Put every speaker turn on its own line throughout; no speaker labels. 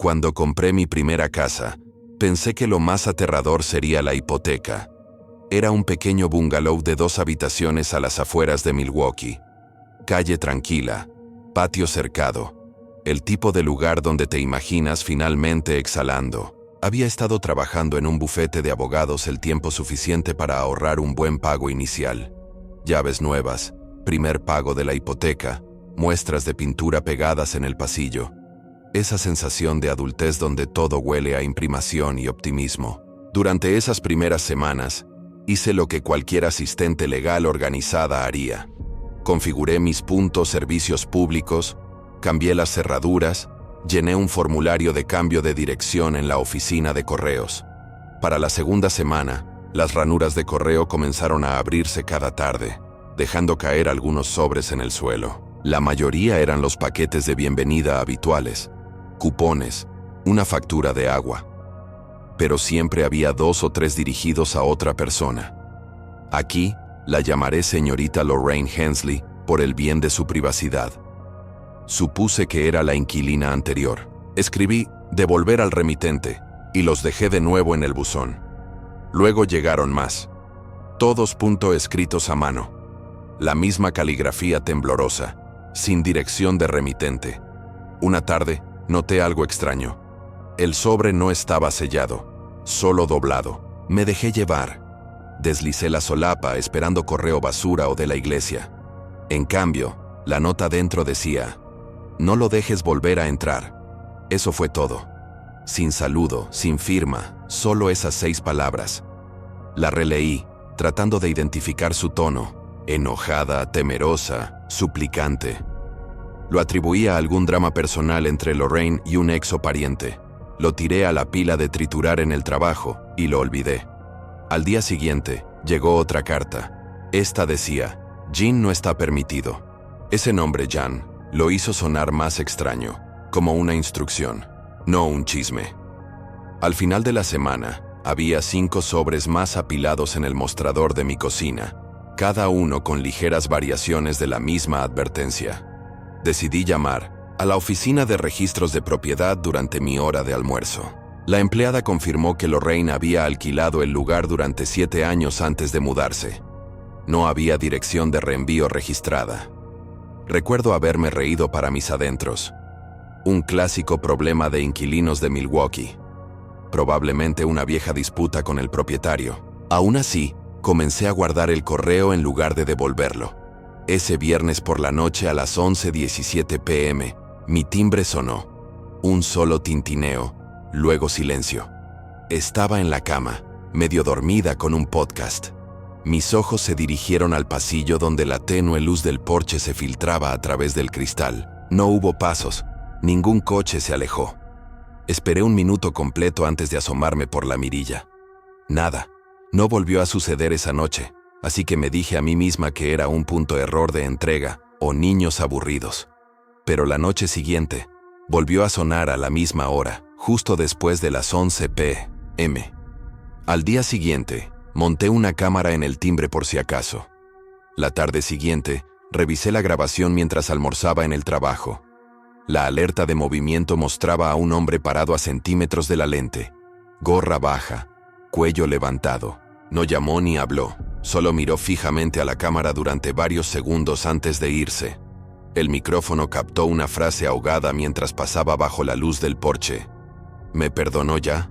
Cuando compré mi primera casa, pensé que lo más aterrador sería la hipoteca. Era un pequeño bungalow de 2 habitaciones a las afueras de Milwaukee. Calle tranquila, patio cercado, el tipo de lugar donde te imaginas finalmente exhalando. Había estado trabajando en un bufete de abogados el tiempo suficiente para ahorrar un buen pago inicial. Llaves nuevas, primer pago de la hipoteca, muestras de pintura pegadas en el pasillo. Esa sensación de adultez donde todo huele a imprimación y optimismo. Durante esas primeras semanas, hice lo que cualquier asistente legal organizada haría. Configuré mis servicios públicos, cambié las cerraduras, llené un formulario de cambio de dirección en la oficina de correos. Para la segunda semana, las ranuras de correo comenzaron a abrirse cada tarde, dejando caer algunos sobres en el suelo. La mayoría eran los paquetes de bienvenida habituales, cupones, una factura de agua. Pero siempre había 2 o 3 dirigidos a otra persona. Aquí, la llamaré señorita Lorraine Hensley por el bien de su privacidad. Supuse que era la inquilina anterior. Escribí «devolver al remitente» y los dejé de nuevo en el buzón. Luego llegaron más. Todos escritos a mano. La misma caligrafía temblorosa, sin dirección de remitente. Una tarde, noté algo extraño. El sobre no estaba sellado, solo doblado. Me dejé llevar. Deslicé la solapa esperando correo basura o de la iglesia. En cambio, la nota dentro decía: «No lo dejes volver a entrar». Eso fue todo. Sin saludo, sin firma, solo esas 6 palabras. La releí, tratando de identificar su tono: enojada, temerosa, suplicante. Lo atribuía a algún drama personal entre Lorraine y un ex o pariente. Lo tiré a la pila de triturar en el trabajo y lo olvidé. Al día siguiente, llegó otra carta. Esta decía: «Jean no está permitido». Ese nombre, Jean, lo hizo sonar más extraño, como una instrucción, no un chisme. Al final de la semana, había 5 sobres más apilados en el mostrador de mi cocina, cada uno con ligeras variaciones de la misma advertencia. Decidí llamar a la oficina de registros de propiedad durante mi hora de almuerzo. La empleada confirmó que Lorraine había alquilado el lugar durante 7 años antes de mudarse. No había dirección de reenvío registrada. Recuerdo haberme reído para mis adentros. Un clásico problema de inquilinos de Milwaukee. Probablemente una vieja disputa con el propietario. Aún así, comencé a guardar el correo en lugar de devolverlo. Ese viernes por la noche a las 11:17 p.m., mi timbre sonó. Un solo tintineo, luego silencio. Estaba en la cama, medio dormida con un podcast. Mis ojos se dirigieron al pasillo donde la tenue luz del porche se filtraba a través del cristal. No hubo pasos, ningún coche se alejó. Esperé un minuto completo antes de asomarme por la mirilla. Nada, no volvió a suceder esa noche, así que me dije a mí misma que era un error de entrega o niños aburridos. Pero la noche siguiente, volvió a sonar a la misma hora, justo después de las 11 p.m. Al día siguiente, monté una cámara en el timbre por si acaso. La tarde siguiente, revisé la grabación mientras almorzaba en el trabajo. La alerta de movimiento mostraba a un hombre parado a centímetros de la lente, gorra baja, cuello levantado. No llamó ni habló, solo miró fijamente a la cámara durante varios segundos antes de irse. El micrófono captó una frase ahogada mientras pasaba bajo la luz del porche. ¿Me perdonó ya?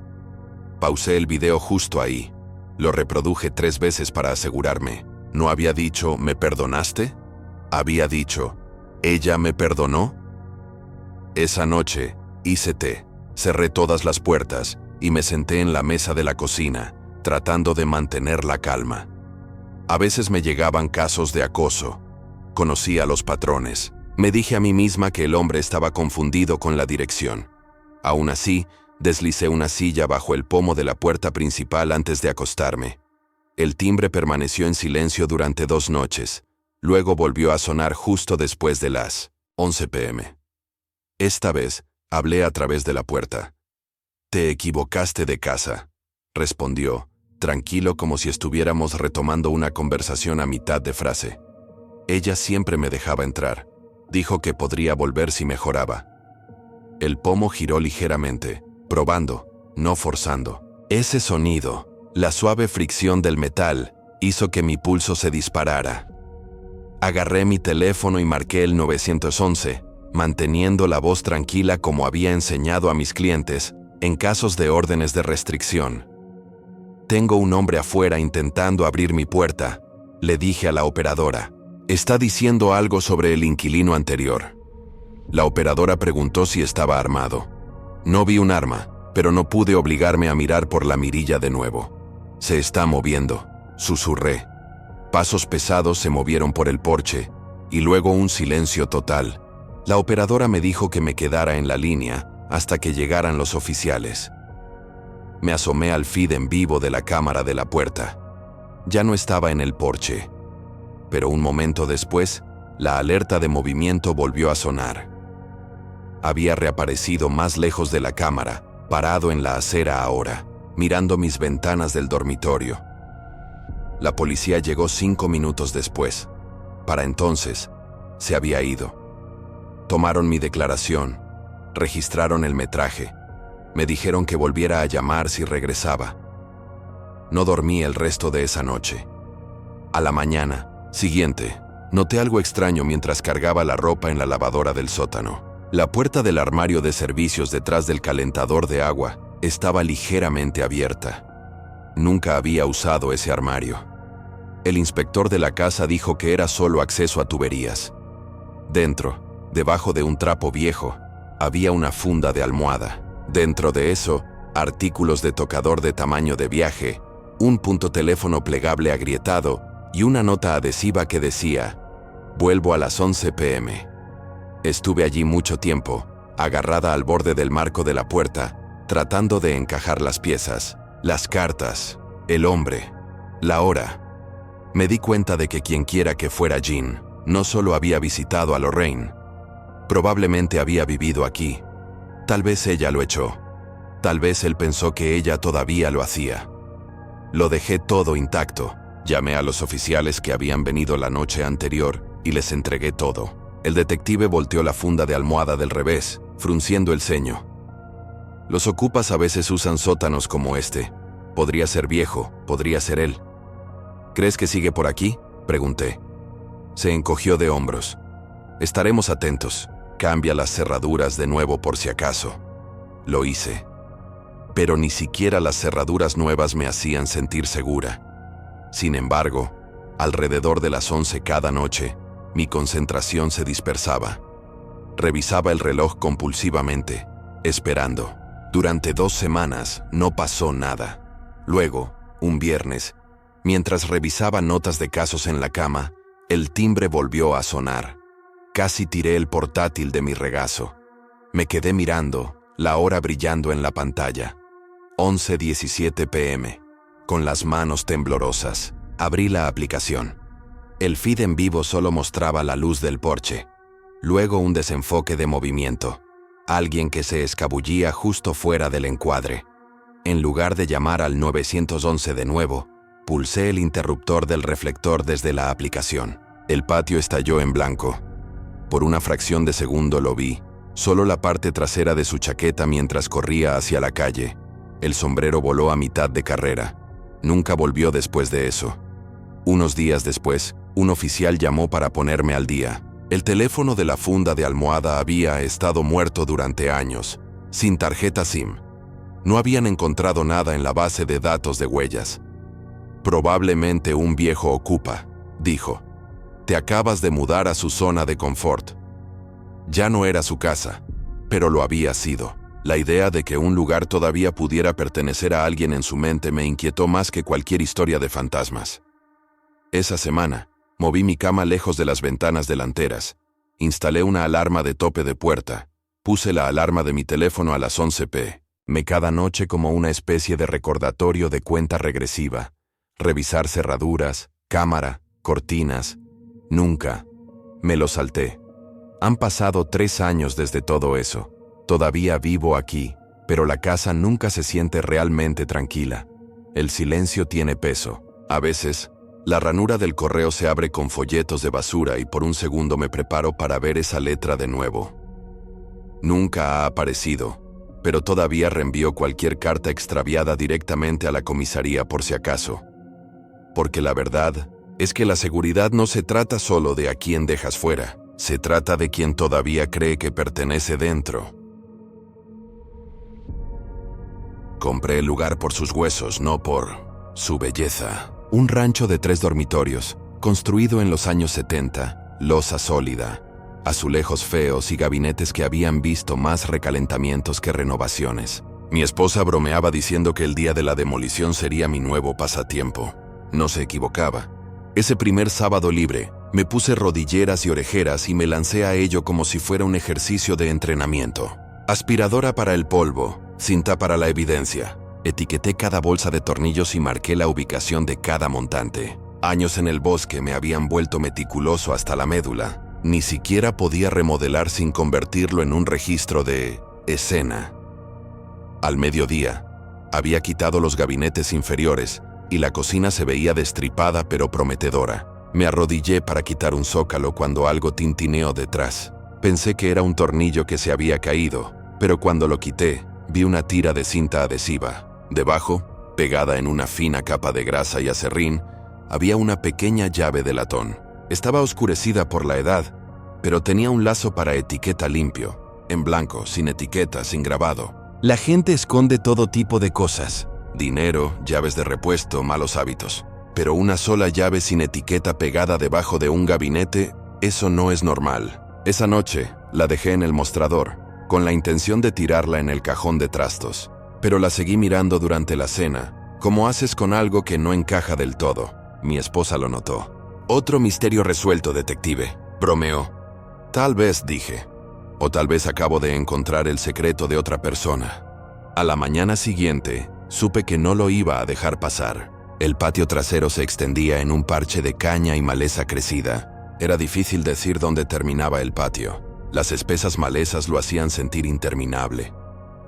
Pausé el video justo ahí. Lo reproduje 3 veces para asegurarme. ¿No había dicho «¿me perdonaste?» Había dicho «¿ella me perdonó?» Esa noche, hice té, cerré todas las puertas y me senté en la mesa de la cocina, tratando de mantener la calma. A veces me llegaban casos de acoso. Conocía los patrones. Me dije a mí misma que el hombre estaba confundido con la dirección. Aún así, deslicé una silla bajo el pomo de la puerta principal antes de acostarme. El timbre permaneció en silencio durante 2 noches. Luego volvió a sonar justo después de las 11 p.m. Esta vez, hablé a través de la puerta. «Te equivocaste de casa», respondió, tranquilo como si estuviéramos retomando una conversación a mitad de frase. Ella siempre me dejaba entrar. Dijo que podría volver si mejoraba. El pomo giró ligeramente, probando, no forzando. Ese sonido, la suave fricción del metal, hizo que mi pulso se disparara. Agarré mi teléfono y marqué el 911, manteniendo la voz tranquila como había enseñado a mis clientes en casos de órdenes de restricción. «Tengo un hombre afuera intentando abrir mi puerta», le dije a la operadora. «Está diciendo algo sobre el inquilino anterior». La operadora preguntó si estaba armado. No vi un arma, pero no pude obligarme a mirar por la mirilla de nuevo. «Se está moviendo», susurré. Pasos pesados se movieron por el porche, y luego un silencio total. La operadora me dijo que me quedara en la línea hasta que llegaran los oficiales. Me asomé al feed en vivo de la cámara de la puerta. Ya no estaba en el porche. Pero un momento después, la alerta de movimiento volvió a sonar. Había reaparecido más lejos de la cámara, parado en la acera ahora, mirando mis ventanas del dormitorio. La policía llegó 5 minutos después. Para entonces, se había ido. Tomaron mi declaración, registraron el metraje, me dijeron que volviera a llamar si regresaba. No dormí el resto de esa noche. A la mañana siguiente, noté algo extraño mientras cargaba la ropa en la lavadora del sótano. La puerta del armario de servicios detrás del calentador de agua estaba ligeramente abierta. Nunca había usado ese armario. El inspector de la casa dijo que era solo acceso a tuberías. Dentro, debajo de un trapo viejo, había una funda de almohada. Dentro de eso, artículos de tocador de tamaño de viaje, un puntoteléfono plegable agrietado y una nota adhesiva que decía: «Vuelvo a las 11 p.m». Estuve allí mucho tiempo, agarrada al borde del marco de la puerta, tratando de encajar las piezas, las cartas, el hombre, la hora. Me di cuenta de que quienquiera que fuera Jean, no solo había visitado a Lorraine, probablemente había vivido aquí. Tal vez ella lo echó. Tal vez él pensó que ella todavía lo hacía. Lo dejé todo intacto. Llamé a los oficiales que habían venido la noche anterior y les entregué todo. El detective volteó la funda de almohada del revés, frunciendo el ceño. «Los ocupas a veces usan sótanos como este. Podría ser viejo, podría ser él». «¿Crees que sigue por aquí?», pregunté. Se encogió de hombros. «Estaremos atentos. Cambia las cerraduras de nuevo por si acaso». Lo hice. Pero ni siquiera las cerraduras nuevas me hacían sentir segura. Sin embargo, alrededor de las 11 cada noche, mi concentración se dispersaba. Revisaba el reloj compulsivamente, esperando. Durante 2 semanas no pasó nada. Luego, un viernes, mientras revisaba notas de casos en la cama, el timbre volvió a sonar. Casi tiré el portátil de mi regazo. Me quedé mirando, la hora brillando en la pantalla. 11:17 p.m. Con las manos temblorosas, abrí la aplicación. El feed en vivo solo mostraba la luz del porche. Luego un desenfoque de movimiento. Alguien que se escabullía justo fuera del encuadre. En lugar de llamar al 911 de nuevo, pulsé el interruptor del reflector desde la aplicación. El patio estalló en blanco. Por una fracción de segundo lo vi, solo la parte trasera de su chaqueta mientras corría hacia la calle. El sombrero voló a mitad de carrera. Nunca volvió después de eso. Unos días después, un oficial llamó para ponerme al día. El teléfono de la funda de almohada había estado muerto durante años, sin tarjeta SIM. No habían encontrado nada en la base de datos de huellas. «Probablemente un viejo ocupa», dijo. «Te acabas de mudar a su zona de confort». Ya no era su casa, pero lo había sido. La idea de que un lugar todavía pudiera pertenecer a alguien en su mente me inquietó más que cualquier historia de fantasmas. Esa semana, moví mi cama lejos de las ventanas delanteras, instalé una alarma de tope de puerta, puse la alarma de mi teléfono a las 11 p.m. cada noche como una especie de recordatorio de cuenta regresiva. Revisar cerraduras, cámara, cortinas. Nunca. Me lo salté. Han pasado 3 años desde todo eso. Todavía vivo aquí, pero la casa nunca se siente realmente tranquila. El silencio tiene peso. A veces, la ranura del correo se abre con folletos de basura y por un segundo me preparo para ver esa letra de nuevo. Nunca ha aparecido, pero todavía reenvió cualquier carta extraviada directamente a la comisaría por si acaso. Porque la verdad es que la seguridad no se trata solo de a quién dejas fuera, se trata de quien todavía cree que pertenece dentro. Compré el lugar por sus huesos, no por su belleza. Un rancho de 3 dormitorios, construido en los años 70, losa sólida, azulejos feos y gabinetes que habían visto más recalentamientos que renovaciones. Mi esposa bromeaba diciendo que el día de la demolición sería mi nuevo pasatiempo. No se equivocaba. Ese primer sábado libre, me puse rodilleras y orejeras y me lancé a ello como si fuera un ejercicio de entrenamiento. Aspiradora para el polvo, cinta para la evidencia. Etiqueté cada bolsa de tornillos y marqué la ubicación de cada montante. Años en el bosque me habían vuelto meticuloso hasta la médula. Ni siquiera podía remodelar sin convertirlo en un registro de escena. Al mediodía, había quitado los gabinetes inferiores y la cocina se veía destripada pero prometedora. Me arrodillé para quitar un zócalo cuando algo tintineó detrás. Pensé que era un tornillo que se había caído, pero cuando lo quité, vi una tira de cinta adhesiva. Debajo, pegada en una fina capa de grasa y acerrín, había una pequeña llave de latón. Estaba oscurecida por la edad, pero tenía un lazo para etiqueta limpio, en blanco, sin etiqueta, sin grabado. La gente esconde todo tipo de cosas: dinero, llaves de repuesto, malos hábitos. Pero una sola llave sin etiqueta pegada debajo de un gabinete, eso no es normal. Esa noche, la dejé en el mostrador, con la intención de tirarla en el cajón de trastos. Pero la seguí mirando durante la cena, como haces con algo que no encaja del todo. Mi esposa lo notó. «Otro misterio resuelto, detective», bromeó. «Tal vez», dije. «O tal vez acabo de encontrar el secreto de otra persona». A la mañana siguiente, supe que no lo iba a dejar pasar. El patio trasero se extendía en un parche de caña y maleza crecida. Era difícil decir dónde terminaba el patio. Las espesas malezas lo hacían sentir interminable.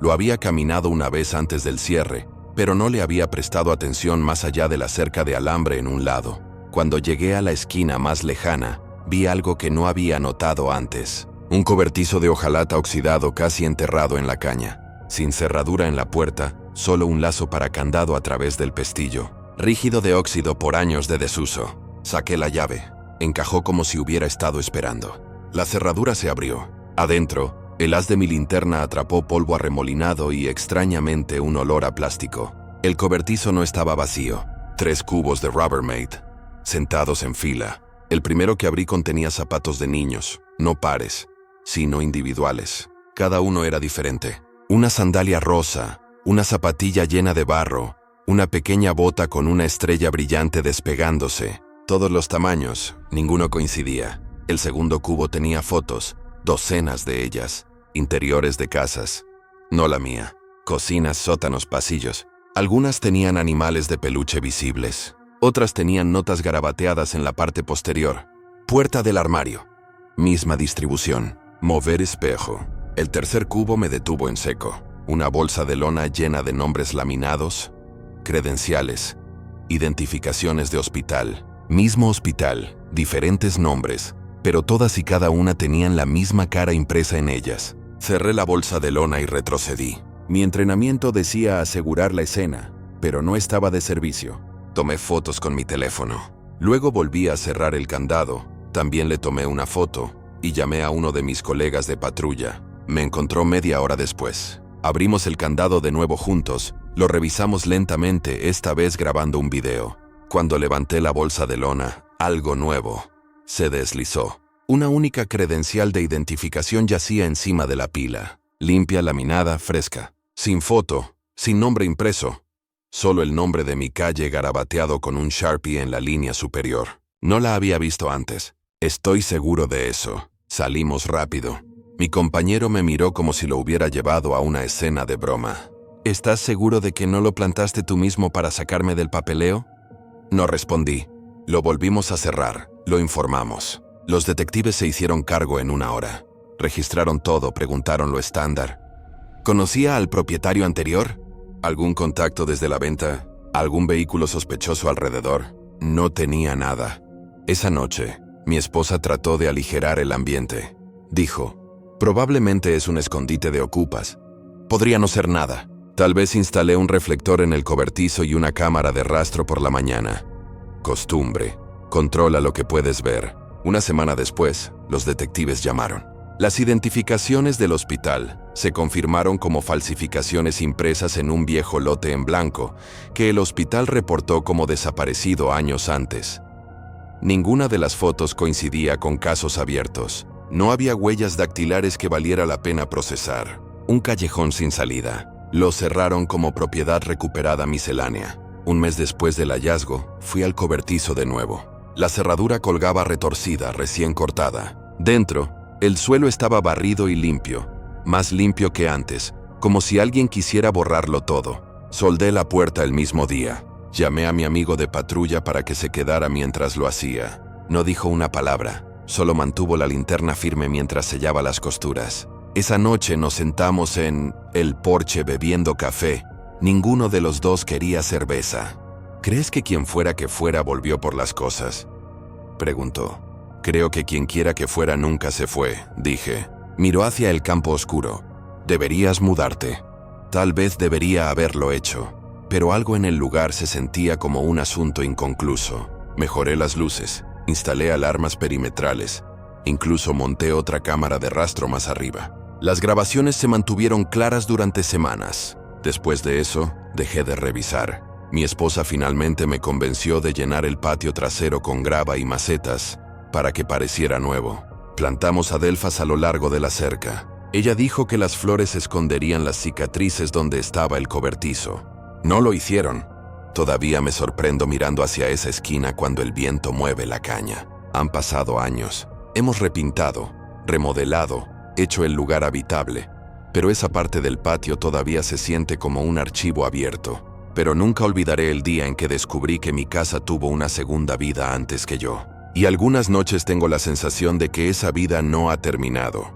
Lo había caminado una vez antes del cierre, pero no le había prestado atención más allá de la cerca de alambre en un lado. Cuando llegué a la esquina más lejana, vi algo que no había notado antes. Un cobertizo de hojalata oxidado casi enterrado en la caña. Sin cerradura en la puerta, solo un lazo para candado a través del pestillo. Rígido de óxido por años de desuso. Saqué la llave. Encajó como si hubiera estado esperando. La cerradura se abrió. Adentro, el haz de mi linterna atrapó polvo arremolinado y extrañamente un olor a plástico. El cobertizo no estaba vacío. 3 cubos de Rubbermaid, sentados en fila. El primero que abrí contenía zapatos de niños, no pares, sino individuales. Cada uno era diferente. Una sandalia rosa, una zapatilla llena de barro, una pequeña bota con una estrella brillante despegándose. Todos los tamaños, ninguno coincidía. El segundo cubo tenía fotos, docenas de ellas, interiores de casas. No la mía. Cocinas, sótanos, pasillos. Algunas tenían animales de peluche visibles. Otras tenían notas garabateadas en la parte posterior. Puerta del armario. Misma distribución. Mover espejo. El tercer cubo me detuvo en seco. Una bolsa de lona llena de nombres laminados, credenciales, identificaciones de hospital. Mismo hospital, diferentes nombres, pero todas y cada una tenían la misma cara impresa en ellas. Cerré la bolsa de lona y retrocedí. Mi entrenamiento decía asegurar la escena, pero no estaba de servicio. Tomé fotos con mi teléfono. Luego volví a cerrar el candado. También le tomé una foto y llamé a uno de mis colegas de patrulla. Me encontró media hora después. Abrimos el candado de nuevo juntos. Lo revisamos lentamente, esta vez grabando un video. Cuando levanté la bolsa de lona, algo nuevo se deslizó. Una única credencial de identificación yacía encima de la pila. Limpia, laminada, fresca. Sin foto, sin nombre impreso. Solo el nombre de mi calle garabateado con un Sharpie en la línea superior. No la había visto antes. Estoy seguro de eso. Salimos rápido. Mi compañero me miró como si lo hubiera llevado a una escena de broma. ¿Estás seguro de que no lo plantaste tú mismo para sacarme del papeleo? No respondí. Lo volvimos a cerrar. Lo informamos. Los detectives se hicieron cargo en 1 hora. Registraron todo, preguntaron lo estándar. ¿Conocía al propietario anterior? ¿Algún contacto desde la venta? ¿Algún vehículo sospechoso alrededor? No tenía nada. Esa noche, mi esposa trató de aligerar el ambiente. Dijo, Probablemente es un escondite de ocupas. Podría no ser nada. Tal vez instalé un reflector en el cobertizo y una cámara de rastro por la mañana. Costumbre. Controla lo que puedes ver. Una semana después, los detectives llamaron. Las identificaciones del hospital se confirmaron como falsificaciones impresas en un viejo lote en blanco que el hospital reportó como desaparecido años antes. Ninguna de las fotos coincidía con casos abiertos. No había huellas dactilares que valiera la pena procesar. Un callejón sin salida. Lo cerraron como propiedad recuperada miscelánea. Un mes después del hallazgo, fui al cobertizo de nuevo. La cerradura colgaba retorcida, recién cortada. Dentro, el suelo estaba barrido y limpio, más limpio que antes, como si alguien quisiera borrarlo todo. Soldé la puerta el mismo día. Llamé a mi amigo de patrulla para que se quedara mientras lo hacía. No dijo una palabra, solo mantuvo la linterna firme mientras sellaba las costuras. Esa noche nos sentamos en el porche bebiendo café. Ninguno de los dos quería cerveza. ¿Crees que quien fuera que fuera volvió por las cosas?, preguntó. Creo que quien quiera que fuera nunca se fue, dije. Miró hacia el campo oscuro. Deberías mudarte. Tal vez debería haberlo hecho, pero algo en el lugar se sentía como un asunto inconcluso. Mejoré las luces, instalé alarmas perimetrales, incluso monté otra cámara de rastro más arriba. Las grabaciones se mantuvieron claras durante semanas. Después de eso, dejé de revisar. Mi esposa finalmente me convenció de llenar el patio trasero con grava y macetas para que pareciera nuevo. Plantamos adelfas a lo largo de la cerca. Ella dijo que las flores esconderían las cicatrices donde estaba el cobertizo. No lo hicieron. Todavía me sorprendo mirando hacia esa esquina cuando el viento mueve la caña. Han pasado años. Hemos repintado, remodelado, hecho el lugar habitable. Pero esa parte del patio todavía se siente como un archivo abierto. Pero nunca olvidaré el día en que descubrí que mi casa tuvo una segunda vida antes que yo. Y algunas noches tengo la sensación de que esa vida no ha terminado.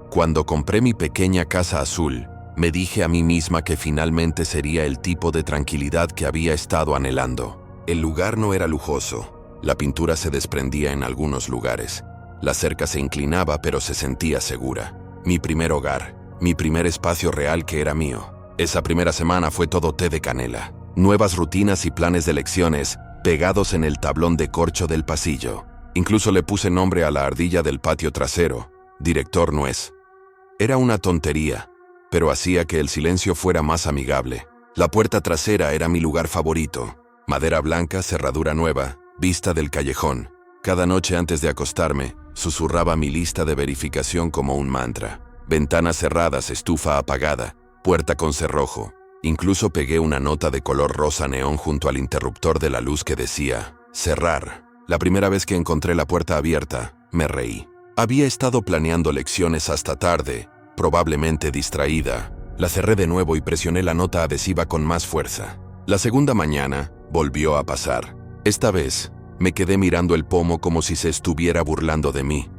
Cuando compré mi pequeña casa azul, me dije a mí misma que finalmente sería el tipo de tranquilidad que había estado anhelando. El lugar no era lujoso. La pintura se desprendía en algunos lugares. La cerca se inclinaba, pero se sentía segura. Mi primer hogar, mi primer espacio real que era mío. Esa primera semana fue todo té de canela. Nuevas rutinas y planes de lecciones pegados en el tablón de corcho del pasillo. Incluso le puse nombre a la ardilla del patio trasero, Director Nuez. Era una tontería, pero hacía que el silencio fuera más amigable. La puerta trasera era mi lugar favorito. Madera blanca, cerradura nueva, vista del callejón. Cada noche antes de acostarme, susurraba mi lista de verificación como un mantra. Ventanas cerradas, estufa apagada, puerta con cerrojo. Incluso pegué una nota de color rosa neón junto al interruptor de la luz que decía, cerrar. La primera vez que encontré la puerta abierta, me reí. Había estado planeando lecciones hasta tarde, probablemente distraída. La cerré de nuevo y presioné la nota adhesiva con más fuerza. La segunda mañana, volvió a pasar. Esta vez, me quedé mirando el pomo como si se estuviera burlando de mí.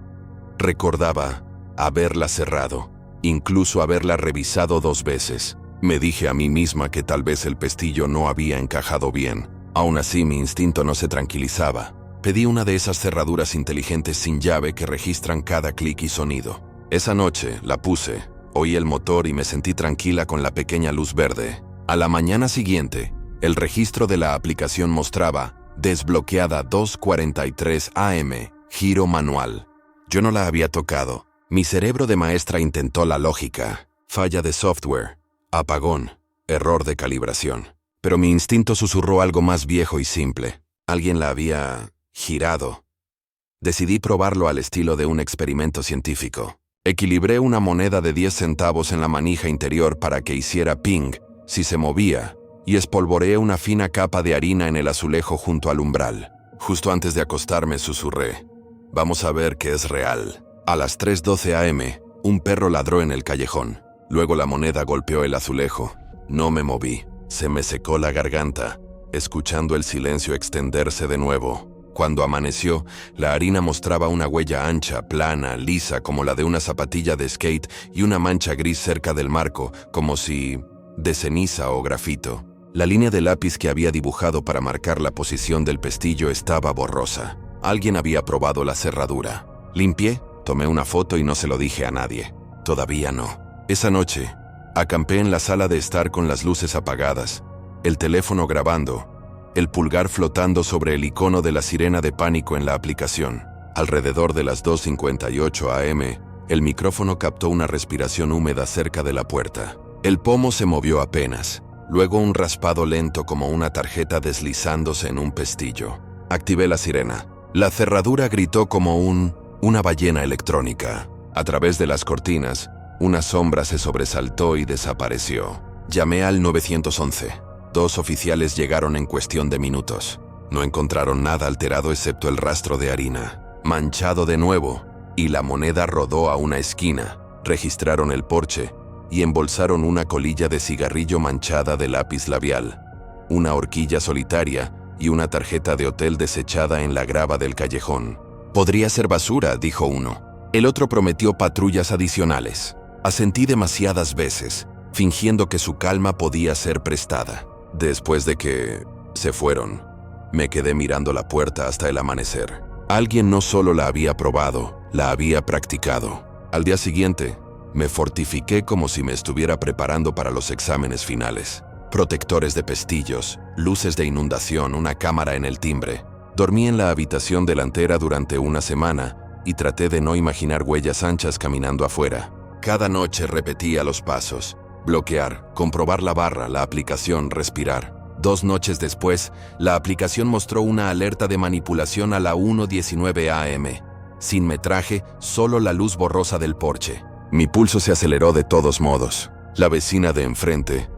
Recordaba haberla cerrado, incluso haberla revisado 2 veces. Me dije a mí misma que tal vez el pestillo no había encajado bien. Aún así, mi instinto no se tranquilizaba. Pedí una de esas cerraduras inteligentes sin llave que registran cada clic y sonido. Esa noche la puse, oí el motor y me sentí tranquila con la pequeña luz verde. A la mañana siguiente, el registro de la aplicación mostraba desbloqueada 2:43 AM, giro manual. Yo no la había tocado. Mi cerebro de maestra intentó la lógica. Falla de software. Apagón, error de calibración. Pero mi instinto susurró algo más viejo y simple. Alguien la había girado. Decidí probarlo al estilo de un experimento científico. Equilibré una moneda de 10 centavos en la manija interior para que hiciera ping si se movía, y espolvoreé una fina capa de harina en el azulejo junto al umbral. Justo antes de acostarme susurré, vamos a ver qué es real. A las 3:12 AM, un perro ladró en el callejón. Luego la moneda golpeó el azulejo. No me moví. Se me secó la garganta, escuchando el silencio extenderse de nuevo. Cuando amaneció, la harina mostraba una huella ancha, plana, lisa como la de una zapatilla de skate y una mancha gris cerca del marco, como si de ceniza o grafito. La línea de lápiz que había dibujado para marcar la posición del pestillo estaba borrosa. Alguien había probado la cerradura. Limpié, Tomé una foto y no se lo dije a nadie. Todavía no. Esa noche, acampé en la sala de estar con las luces apagadas, el teléfono grabando, el pulgar flotando sobre el icono de la sirena de pánico en la aplicación. Alrededor de las 2:58 am, el micrófono captó una respiración húmeda cerca de la puerta. El pomo se movió apenas, luego un raspado lento como una tarjeta deslizándose en un pestillo. Activé la sirena. La cerradura gritó como una ballena electrónica. A través de las cortinas, una sombra se sobresaltó y desapareció. Llamé al 911. 2 oficiales llegaron en cuestión de minutos. No encontraron nada alterado excepto el rastro de harina, manchado de nuevo, y la moneda rodó a una esquina. Registraron el porche y embolsaron una colilla de cigarrillo manchada de lápiz labial, una horquilla solitaria y una tarjeta de hotel desechada en la grava del callejón. «Podría ser basura», dijo uno. El otro prometió patrullas adicionales. Asentí demasiadas veces, fingiendo que su calma podía ser prestada. Después de que se fueron, me quedé mirando la puerta hasta el amanecer. Alguien no solo la había probado, la había practicado. Al día siguiente, me fortifiqué como si me estuviera preparando para los exámenes finales. Protectores de pestillos, luces de inundación, una cámara en el timbre. Dormí en la habitación delantera durante una semana y traté de no imaginar huellas anchas caminando afuera. Cada noche repetía los pasos: bloquear, comprobar la barra, la aplicación, respirar. 2 noches después, la aplicación mostró una alerta de manipulación a la 1:19 am. Sin metraje, solo la luz borrosa del porche. Mi pulso se aceleró de todos modos. La vecina de enfrente,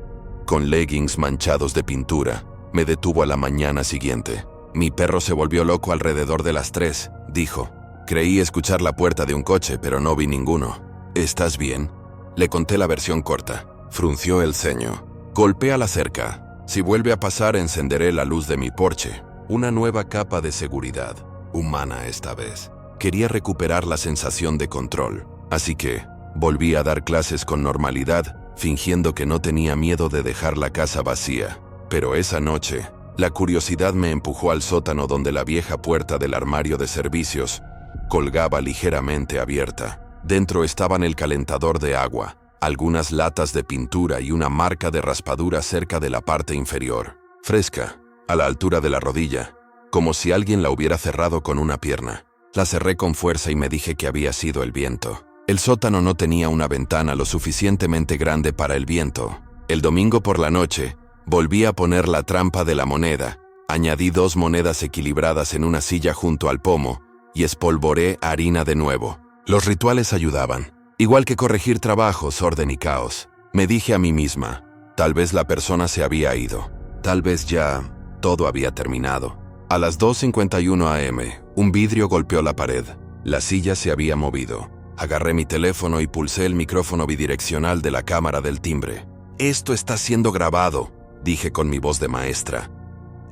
con leggings manchados de pintura, me detuvo a la mañana siguiente. «Mi perro se volvió loco alrededor de las 3», dijo. «Creí escuchar la puerta de un coche, pero no vi ninguno». «¿Estás bien?». Le conté la versión corta. Frunció el ceño. «Golpea la cerca. Si vuelve a pasar, encenderé la luz de mi porche». Una nueva capa de seguridad, humana esta vez. Quería recuperar la sensación de control, así que volví a dar clases con normalidad, fingiendo que no tenía miedo de dejar la casa vacía. Pero esa noche, la curiosidad me empujó al sótano donde la vieja puerta del armario de servicios colgaba ligeramente abierta. Dentro estaban el calentador de agua, algunas latas de pintura y una marca de raspadura cerca de la parte inferior, fresca, a la altura de la rodilla, como si alguien la hubiera cerrado con una pierna. La cerré con fuerza y me dije que había sido el viento. El sótano no tenía una ventana lo suficientemente grande para el viento. El domingo por la noche, volví a poner la trampa de la moneda, añadí 2 monedas equilibradas en una silla junto al pomo y espolvoreé harina de nuevo. Los rituales ayudaban, igual que corregir trabajos, orden y caos. Me dije a mí misma, tal vez la persona se había ido, tal vez ya todo había terminado. A las 2:51 am, un vidrio golpeó la pared. La silla se había movido. Agarré mi teléfono y pulsé el micrófono bidireccional de la cámara del timbre. «Esto está siendo grabado», dije con mi voz de maestra.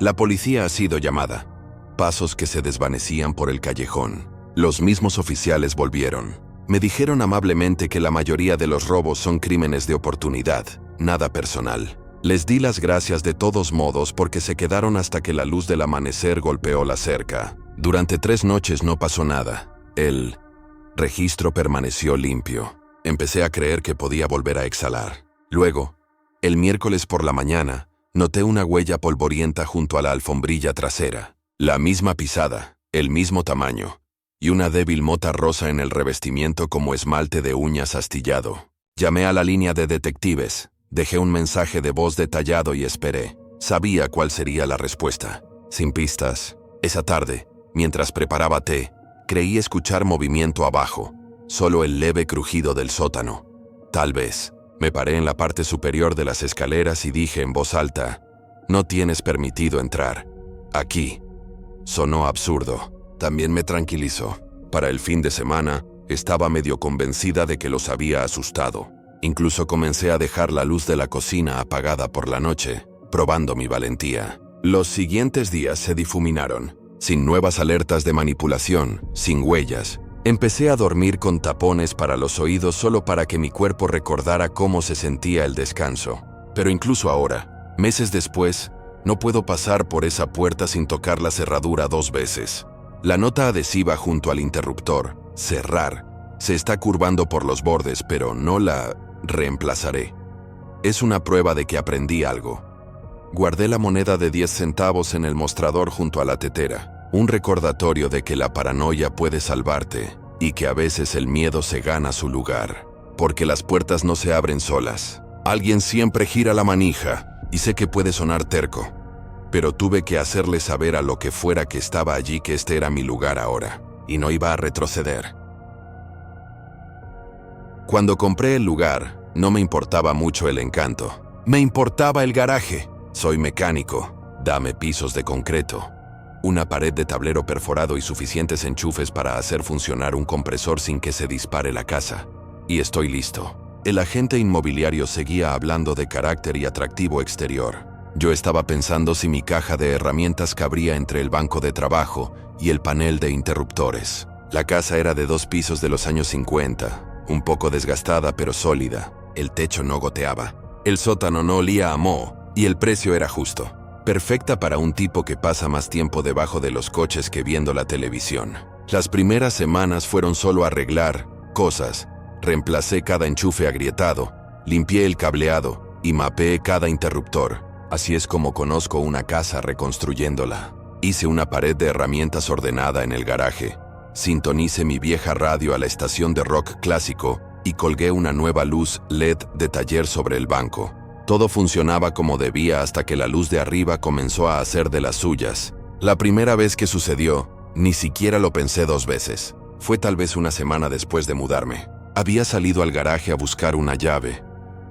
La policía ha sido llamada. Pasos que se desvanecían por el callejón. Los mismos oficiales volvieron. Me dijeron amablemente que la mayoría de los robos son crímenes de oportunidad, nada personal. Les di las gracias de todos modos porque se quedaron hasta que la luz del amanecer golpeó la cerca. Durante 3 noches no pasó nada. El registro permaneció limpio. Empecé a creer que podía volver a exhalar. Luego, el miércoles por la mañana, noté una huella polvorienta junto a la alfombrilla trasera. La misma pisada, el mismo tamaño, y una débil mota rosa en el revestimiento como esmalte de uñas astillado. Llamé a la línea de detectives, dejé un mensaje de voz detallado y esperé. Sabía cuál sería la respuesta. Sin pistas. Esa tarde, mientras preparaba té, creí escuchar movimiento abajo, solo el leve crujido del sótano. Tal vez. Me paré en la parte superior de las escaleras y dije en voz alta: «No tienes permitido entrar aquí». Sonó absurdo. También me tranquilizó. Para el fin de semana, estaba medio convencida de que los había asustado. Incluso comencé a dejar la luz de la cocina apagada por la noche, probando mi valentía. Los siguientes días se difuminaron, sin nuevas alertas de manipulación, sin huellas. Empecé a dormir con tapones para los oídos solo para que mi cuerpo recordara cómo se sentía el descanso. Pero incluso ahora, meses después, no puedo pasar por esa puerta sin tocar la cerradura 2 veces. La nota adhesiva junto al interruptor, cerrar. Se está curvando por los bordes, pero no la reemplazaré. Es una prueba de que aprendí algo. Guardé la moneda de 10 centavos en el mostrador junto a la tetera. Un recordatorio de que la paranoia puede salvarte y que a veces el miedo se gana su lugar. Porque las puertas no se abren solas. Alguien siempre gira la manija, y sé que puede sonar terco, pero tuve que hacerle saber a lo que fuera que estaba allí que este era mi lugar ahora, y no iba a retroceder. Cuando compré el lugar, no me importaba mucho el encanto. Me importaba el garaje. Soy mecánico. Dame pisos de concreto, una pared de tablero perforado y suficientes enchufes para hacer funcionar un compresor sin que se dispare la casa. Y estoy listo. El agente inmobiliario seguía hablando de carácter y atractivo exterior. Yo estaba pensando si mi caja de herramientas cabría entre el banco de trabajo y el panel de interruptores. La casa era de 2 pisos de los años 50, un poco desgastada pero sólida. El techo no goteaba. El sótano no olía a moho y el precio era justo. Perfecta para un tipo que pasa más tiempo debajo de los coches que viendo la televisión. Las primeras semanas fueron solo arreglar cosas. Reemplacé cada enchufe agrietado, limpié el cableado y mapeé cada interruptor. Así es como conozco una casa reconstruyéndola. Hice una pared de herramientas ordenada en el garaje. Sintonicé mi vieja radio a la estación de rock clásico y colgué una nueva luz LED de taller sobre el banco. Todo funcionaba como debía hasta que la luz de arriba comenzó a hacer de las suyas. La primera vez que sucedió, ni siquiera lo pensé 2 veces. Fue tal vez una semana después de mudarme. Había salido al garaje a buscar una llave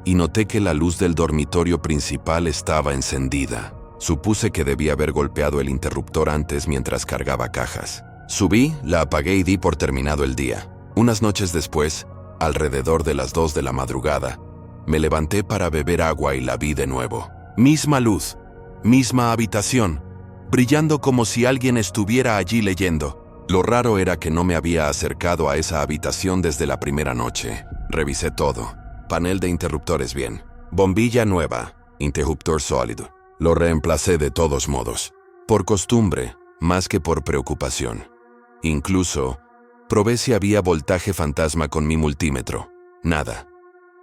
y noté que la luz del dormitorio principal estaba encendida. Supuse que debía haber golpeado el interruptor antes mientras cargaba cajas. Subí, la apagué y di por terminado el día. Unas noches después, alrededor de las 2 de la madrugada, me levanté para beber agua y la vi de nuevo. Misma luz, misma habitación, brillando como si alguien estuviera allí leyendo. Lo raro era que no me había acercado a esa habitación desde la primera noche. Revisé todo. Panel de interruptores bien. Bombilla nueva. Interruptor sólido. Lo reemplacé de todos modos. Por costumbre, más que por preocupación. Incluso, probé si había voltaje fantasma con mi multímetro. Nada.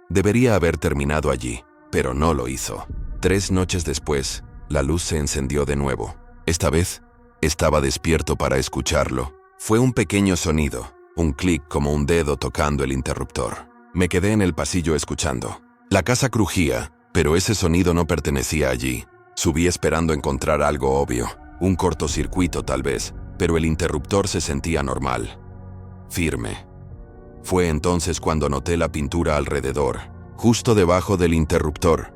Debería haber terminado allí, pero no lo hizo. 3 noches después, la luz se encendió de nuevo. Esta vez, estaba despierto para escucharlo. Fue un pequeño sonido, un clic como un dedo tocando el interruptor. Me quedé en el pasillo escuchando. La casa crujía, pero ese sonido no pertenecía allí. Subí esperando encontrar algo obvio, un cortocircuito tal vez, pero el interruptor se sentía normal, firme. Fue entonces cuando noté la pintura alrededor, justo debajo del interruptor.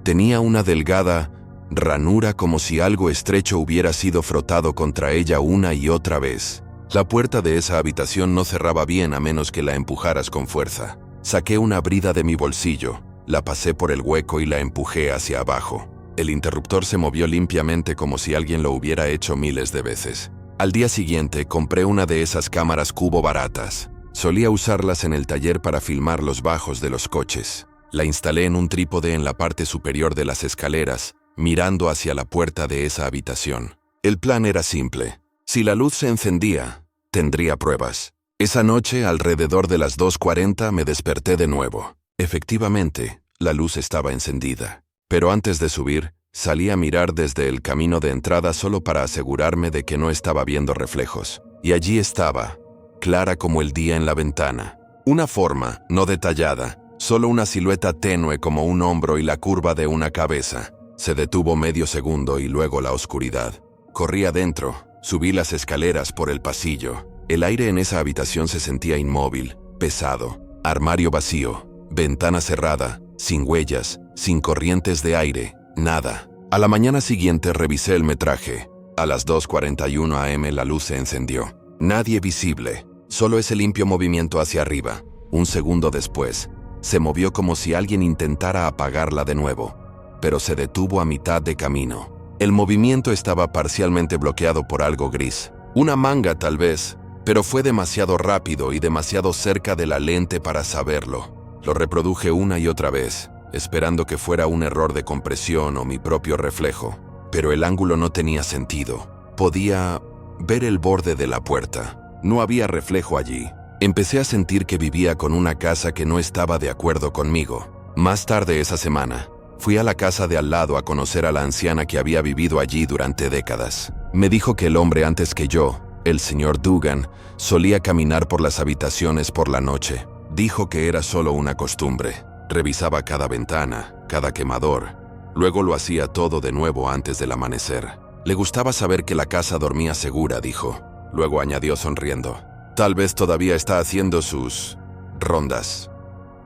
Tenía una delgada ranura como si algo estrecho hubiera sido frotado contra ella una y otra vez. La puerta de esa habitación no cerraba bien a menos que la empujaras con fuerza. Saqué una brida de mi bolsillo, la pasé por el hueco y la empujé hacia abajo. El interruptor se movió limpiamente como si alguien lo hubiera hecho miles de veces. Al día siguiente compré una de esas cámaras cubo baratas. Solía usarlas en el taller para filmar los bajos de los coches. La instalé en un trípode en la parte superior de las escaleras, mirando hacia la puerta de esa habitación. El plan era simple. Si la luz se encendía, tendría pruebas. Esa noche, alrededor de las 2:40, me desperté de nuevo. Efectivamente, la luz estaba encendida. Pero antes de subir, salí a mirar desde el camino de entrada solo para asegurarme de que no estaba viendo reflejos. Y allí estaba, clara como el día en la ventana. Una forma, no detallada, solo una silueta tenue como un hombro y la curva de una cabeza. Se detuvo medio segundo y luego la oscuridad. Corrí adentro, subí las escaleras por el pasillo. El aire en esa habitación se sentía inmóvil, pesado. Armario vacío, ventana cerrada, sin huellas, sin corrientes de aire, nada. A la mañana siguiente revisé el metraje. A las 2:41 am la luz se encendió. Nadie visible, solo ese limpio movimiento hacia arriba. Un segundo después, se movió como si alguien intentara apagarla de nuevo, pero se detuvo a mitad de camino. El movimiento estaba parcialmente bloqueado por algo gris. Una manga tal vez, pero fue demasiado rápido y demasiado cerca de la lente para saberlo. Lo reproduje una y otra vez, esperando que fuera un error de compresión o mi propio reflejo. Pero el ángulo no tenía sentido. Podía ver el borde de la puerta. No había reflejo allí. Empecé a sentir que vivía con una casa que no estaba de acuerdo conmigo. Más tarde esa semana, fui a la casa de al lado a conocer a la anciana que había vivido allí durante décadas. Me dijo que el hombre antes que yo, el señor Dugan, solía caminar por las habitaciones por la noche. Dijo que era solo una costumbre. Revisaba cada ventana, cada quemador. Luego lo hacía todo de nuevo antes del amanecer. Le gustaba saber que la casa dormía segura, dijo. Luego añadió sonriendo. Tal vez todavía está haciendo sus rondas.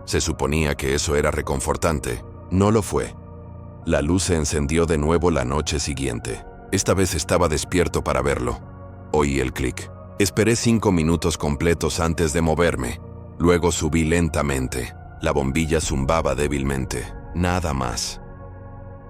Se suponía que eso era reconfortante. No lo fue. La luz se encendió de nuevo la noche siguiente. Esta vez estaba despierto para verlo. Oí el clic. Esperé 5 minutos completos antes de moverme. Luego subí lentamente. La bombilla zumbaba débilmente. Nada más.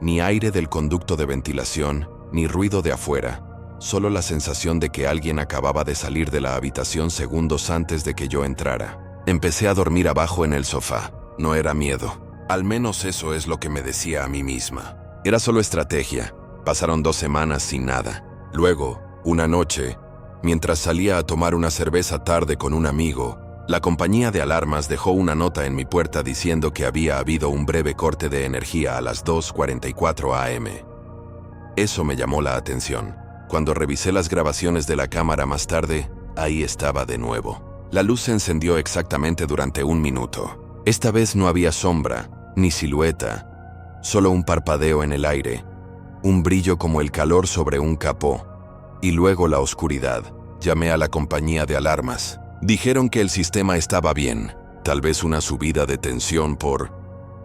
Ni aire del conducto de ventilación, ni ruido de afuera. Solo la sensación de que alguien acababa de salir de la habitación segundos antes de que yo entrara. Empecé a dormir abajo en el sofá. No era miedo. Al menos eso es lo que me decía a mí misma. Era solo estrategia. Pasaron 2 semanas sin nada. Luego, una noche, mientras salía a tomar una cerveza tarde con un amigo, la compañía de alarmas dejó una nota en mi puerta diciendo que había habido un breve corte de energía a las 2:44 am. Eso me llamó la atención. Cuando revisé las grabaciones de la cámara más tarde, ahí estaba de nuevo. La luz se encendió exactamente durante 1 minuto. Esta vez no había sombra, ni silueta, solo un parpadeo en el aire, un brillo como el calor sobre un capó, y luego la oscuridad. Llamé a la compañía de alarmas. Dijeron que el sistema estaba bien, tal vez una subida de tensión por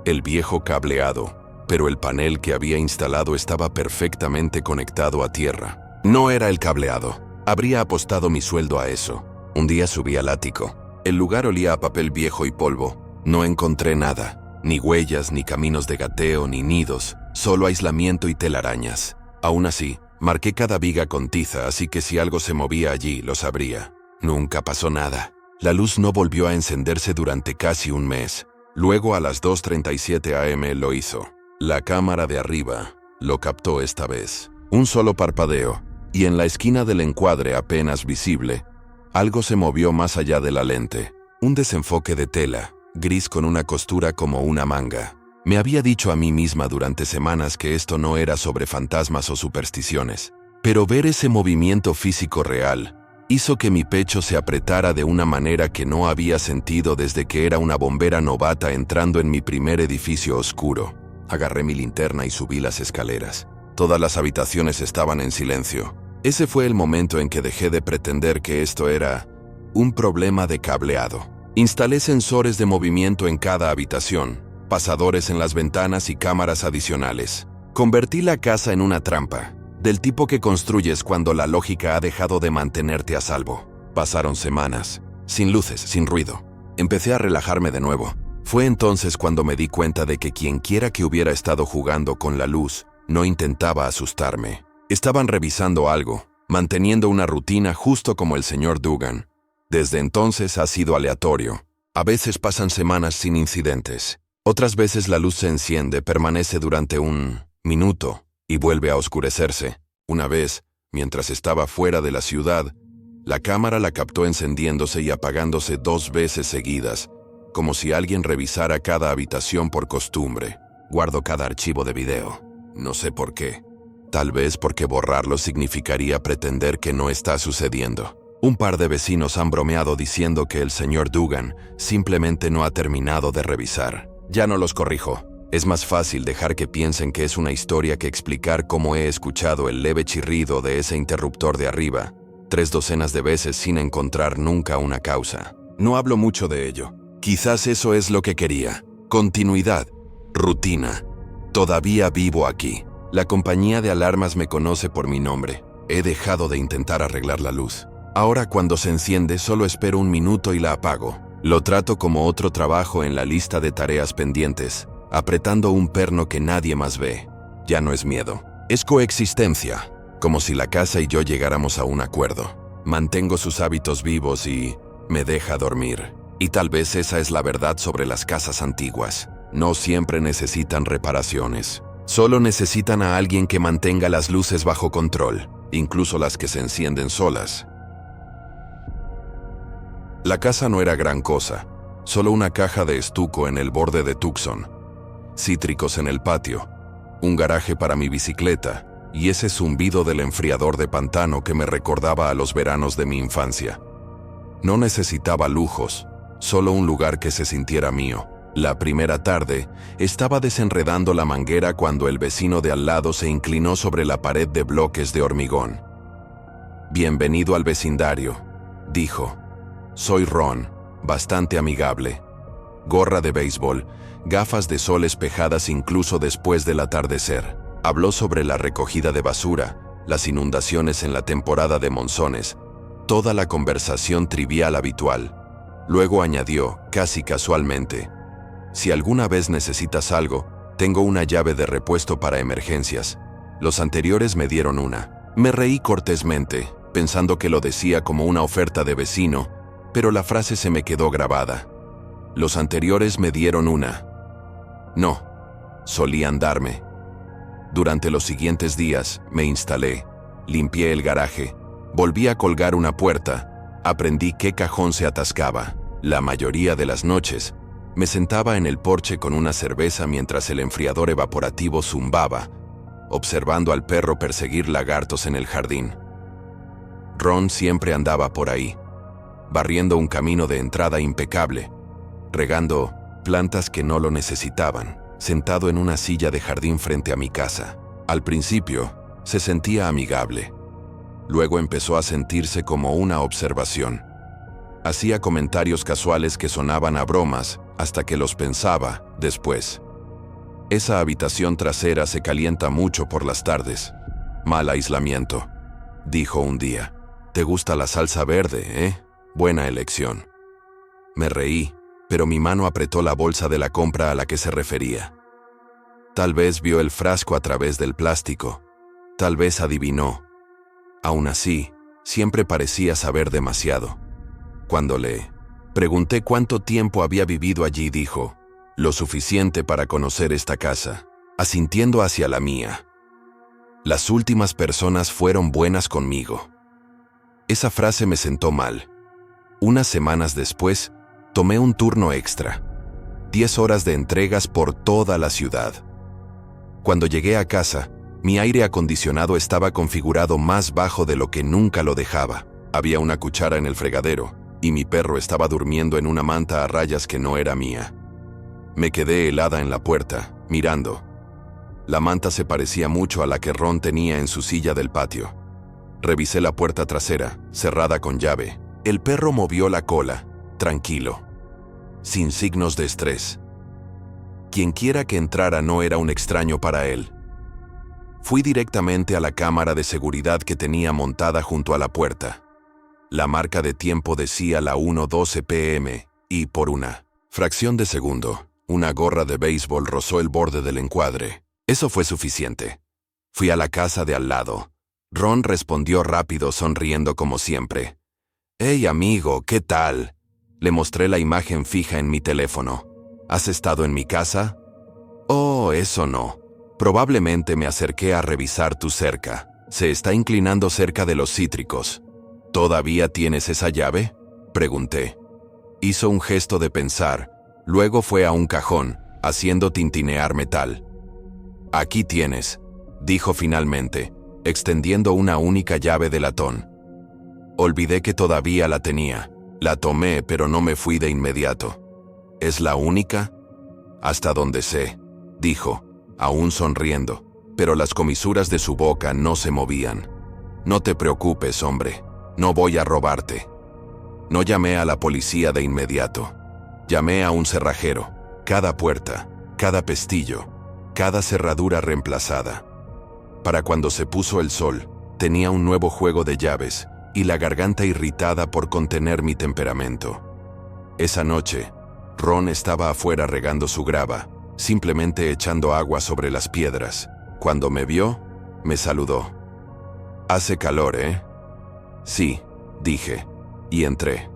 el viejo cableado, pero el panel que había instalado estaba perfectamente conectado a tierra. No era el cableado. Habría apostado mi sueldo a eso. Un día subí al ático. El lugar olía a papel viejo y polvo. No encontré nada. Ni huellas, ni caminos de gateo, ni nidos. Solo aislamiento y telarañas. Aún así, marqué cada viga con tiza, así que si algo se movía allí, lo sabría. Nunca pasó nada. La luz no volvió a encenderse durante casi 1 mes. Luego a las 2:37 am lo hizo. La cámara de arriba lo captó esta vez. Un solo parpadeo. Y en la esquina del encuadre apenas visible, algo se movió más allá de la lente. Un desenfoque de tela, gris con una costura como una manga. Me había dicho a mí misma durante semanas que esto no era sobre fantasmas o supersticiones. Pero ver ese movimiento físico real hizo que mi pecho se apretara de una manera que no había sentido desde que era una bombera novata entrando en mi primer edificio oscuro. Agarré mi linterna y subí las escaleras. Todas las habitaciones estaban en silencio. Ese fue el momento en que dejé de pretender que esto era un problema de cableado. Instalé sensores de movimiento en cada habitación, pasadores en las ventanas y cámaras adicionales. Convertí la casa en una trampa, del tipo que construyes cuando la lógica ha dejado de mantenerte a salvo. Pasaron semanas, sin luces, sin ruido. Empecé a relajarme de nuevo. Fue entonces cuando me di cuenta de que quienquiera que hubiera estado jugando con la luz no intentaba asustarme. Estaban revisando algo, manteniendo una rutina justo como el señor Dugan. Desde entonces ha sido aleatorio. A veces pasan semanas sin incidentes. Otras veces la luz se enciende, permanece durante 1 minuto y vuelve a oscurecerse. Una vez, mientras estaba fuera de la ciudad, la cámara la captó encendiéndose y apagándose 2 veces seguidas, como si alguien revisara cada habitación por costumbre. Guardo cada archivo de video. No sé por qué. Tal vez porque borrarlo significaría pretender que no está sucediendo. Un par de vecinos han bromeado diciendo que el señor Dugan simplemente no ha terminado de revisar. Ya no los corrijo. Es más fácil dejar que piensen que es una historia que explicar cómo he escuchado el leve chirrido de ese interruptor de arriba 3 docenas de veces sin encontrar nunca una causa. No hablo mucho de ello. Quizás eso es lo que quería. Continuidad. Rutina. Todavía vivo aquí. La compañía de alarmas me conoce por mi nombre. He dejado de intentar arreglar la luz. Ahora cuando se enciende solo espero 1 minuto y la apago. Lo trato como otro trabajo en la lista de tareas pendientes, apretando un perno que nadie más ve. Ya no es miedo. Es coexistencia. Como si la casa y yo llegáramos a un acuerdo. Mantengo sus hábitos vivos y me deja dormir. Y tal vez esa es la verdad sobre las casas antiguas. No siempre necesitan reparaciones. Solo necesitan a alguien que mantenga las luces bajo control, incluso las que se encienden solas. La casa no era gran cosa, solo una caja de estuco en el borde de Tucson, cítricos en el patio, un garaje para mi bicicleta y ese zumbido del enfriador de pantano que me recordaba a los veranos de mi infancia. No necesitaba lujos, solo un lugar que se sintiera mío. La primera tarde, estaba desenredando la manguera cuando el vecino de al lado se inclinó sobre la pared de bloques de hormigón. «Bienvenido al vecindario», dijo. «Soy Ron, bastante amigable. Gorra de béisbol, gafas de sol espejadas incluso después del atardecer». Habló sobre la recogida de basura, las inundaciones en la temporada de monzones, toda la conversación trivial habitual. Luego añadió, casi casualmente, «Si alguna vez necesitas algo, tengo una llave de repuesto para emergencias. Los anteriores me dieron una». Me reí cortésmente, pensando que lo decía como una oferta de vecino, pero la frase se me quedó grabada. «Los anteriores me dieron una». No, solían darme. Durante los siguientes días, me instalé, limpié el garaje, volví a colgar una puerta, aprendí qué cajón se atascaba. La mayoría de las noches, me sentaba en el porche con una cerveza mientras el enfriador evaporativo zumbaba, observando al perro perseguir lagartos en el jardín. Ron siempre andaba por ahí, barriendo un camino de entrada impecable, regando plantas que no lo necesitaban, sentado en una silla de jardín frente a mi casa. Al principio, se sentía amigable. Luego empezó a sentirse como una observación. Hacía comentarios casuales que sonaban a bromas, hasta que los pensaba después. «Esa habitación trasera se calienta mucho por las tardes. Mal aislamiento», dijo un día. «Te gusta la salsa verde, ¿eh? Buena elección». Me reí, pero mi mano apretó la bolsa de la compra a la que se refería. Tal vez vio el frasco a través del plástico. Tal vez adivinó. Aún así, siempre parecía saber demasiado. Cuando le pregunté cuánto tiempo había vivido allí, dijo, «Lo suficiente para conocer esta casa», asintiendo hacia la mía. «Las últimas personas fueron buenas conmigo». Esa frase me sentó mal. Unas semanas después, tomé un turno extra. 10 horas de entregas por toda la ciudad. Cuando llegué a casa, mi aire acondicionado estaba configurado más bajo de lo que nunca lo dejaba. Había una cuchara en el fregadero, y mi perro estaba durmiendo en una manta a rayas que no era mía. Me quedé helada en la puerta, mirando. La manta se parecía mucho a la que Ron tenía en su silla del patio. Revisé la puerta trasera, cerrada con llave. El perro movió la cola, tranquilo, sin signos de estrés. Quienquiera que entrara no era un extraño para él. Fui directamente a la cámara de seguridad que tenía montada junto a la puerta. La marca de tiempo decía la 1:12 p.m. y por una fracción de segundo, una gorra de béisbol rozó el borde del encuadre. Eso fue suficiente. Fui a la casa de al lado. Ron respondió rápido, sonriendo como siempre. «Hey, amigo, ¿qué tal?» Le mostré la imagen fija en mi teléfono. «¿Has estado en mi casa?» «Oh, eso no. Probablemente me acerqué a revisar tu cerca. Se está inclinando cerca de los cítricos». «¿Todavía tienes esa llave?», pregunté. Hizo un gesto de pensar, luego fue a un cajón, haciendo tintinear metal. «Aquí tienes», dijo finalmente, extendiendo una única llave de latón. Olvidé que todavía la tenía. La tomé, pero no me fui de inmediato. «¿Es la única?» «Hasta donde sé», dijo, aún sonriendo, pero las comisuras de su boca no se movían. «No te preocupes, hombre. No voy a robarte». No llamé a la policía de inmediato. Llamé a un cerrajero. Cada puerta, cada pestillo, cada cerradura reemplazada. Para cuando se puso el sol, tenía un nuevo juego de llaves y la garganta irritada por contener mi temperamento. Esa noche, Ron estaba afuera regando su grava, simplemente echando agua sobre las piedras. Cuando me vio, me saludó. «Hace calor, ¿eh?» «Sí», dije, y entré.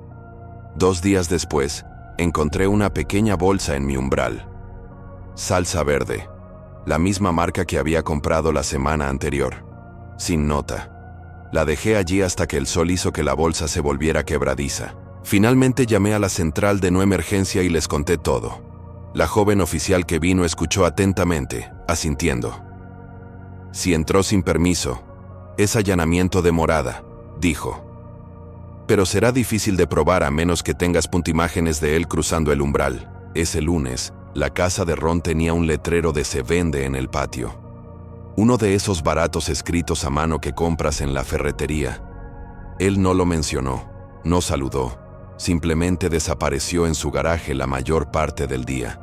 2 días después, encontré una pequeña bolsa en mi umbral. Salsa verde, la misma marca que había comprado la semana anterior, sin nota. La dejé allí hasta que el sol hizo que la bolsa se volviera quebradiza. Finalmente llamé a la central de no emergencia y les conté todo. La joven oficial que vino escuchó atentamente, asintiendo. Si entró sin permiso, es allanamiento de morada, dijo. Pero será difícil de probar a menos que tengas puntimágenes de él cruzando el umbral. Ese lunes, la casa de Ron tenía un letrero de "Se vende" en el patio. Uno de esos baratos escritos a mano que compras en la ferretería. Él no lo mencionó, no saludó, simplemente desapareció en su garaje la mayor parte del día.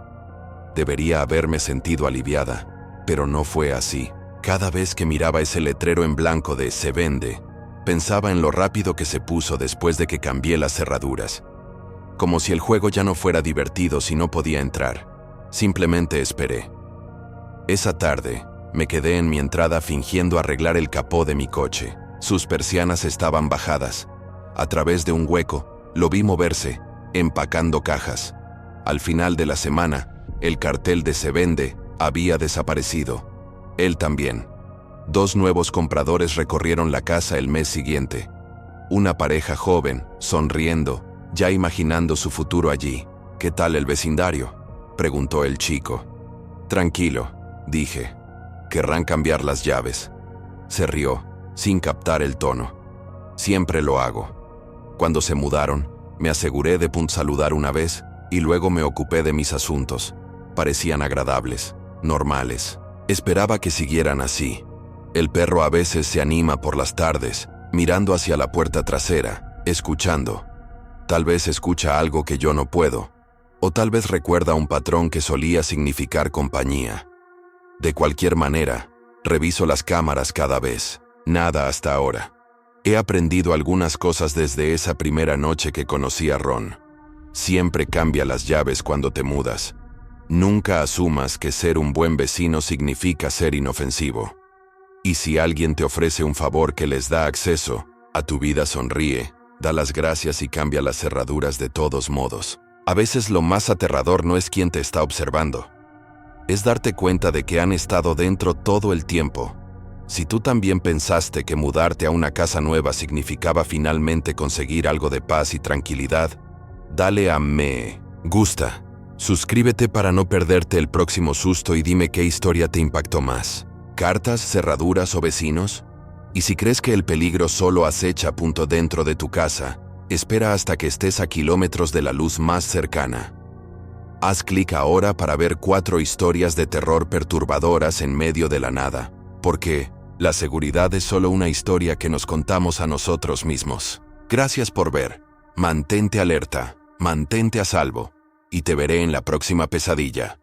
Debería haberme sentido aliviada, pero no fue así. Cada vez que miraba ese letrero en blanco de "Se vende", pensaba en lo rápido que se puso después de que cambié las cerraduras. Como si el juego ya no fuera divertido si no podía entrar. Simplemente esperé. Esa tarde, me quedé en mi entrada fingiendo arreglar el capó de mi coche. Sus persianas estaban bajadas. A través de un hueco, lo vi moverse, empacando cajas. Al final de la semana, el cartel de "Se vende" había desaparecido. Él también. 2 nuevos compradores recorrieron la casa el mes siguiente. Una pareja joven, sonriendo, ya imaginando su futuro allí. ¿Qué tal el vecindario?, preguntó el chico. Tranquilo, dije. Querrán cambiar las llaves. Se rió, sin captar el tono. Siempre lo hago. Cuando se mudaron, me aseguré de saludar una vez y luego me ocupé de mis asuntos. Parecían agradables, normales. Esperaba que siguieran así. El perro a veces se anima por las tardes, mirando hacia la puerta trasera, escuchando. Tal vez escucha algo que yo no puedo, o tal vez recuerda un patrón que solía significar compañía. De cualquier manera, reviso las cámaras cada vez. Nada hasta ahora. He aprendido algunas cosas desde esa primera noche que conocí a Ron. Siempre cambia las llaves cuando te mudas. Nunca asumas que ser un buen vecino significa ser inofensivo. Y si alguien te ofrece un favor que les da acceso a tu vida, sonríe, da las gracias y cambia las cerraduras de todos modos. A veces lo más aterrador no es quien te está observando. Es darte cuenta de que han estado dentro todo el tiempo. Si tú también pensaste que mudarte a una casa nueva significaba finalmente conseguir algo de paz y tranquilidad, dale a me gusta. Suscríbete para no perderte el próximo susto y dime qué historia te impactó más. ¿Cartas, cerraduras o vecinos? Y si crees que el peligro solo acecha dentro de tu casa, espera hasta que estés a kilómetros de la luz más cercana. Haz clic ahora para ver 4 historias de terror perturbadoras en medio de la nada, porque la seguridad es solo una historia que nos contamos a nosotros mismos. Gracias por ver. Mantente alerta, mantente a salvo, y te veré en la próxima pesadilla.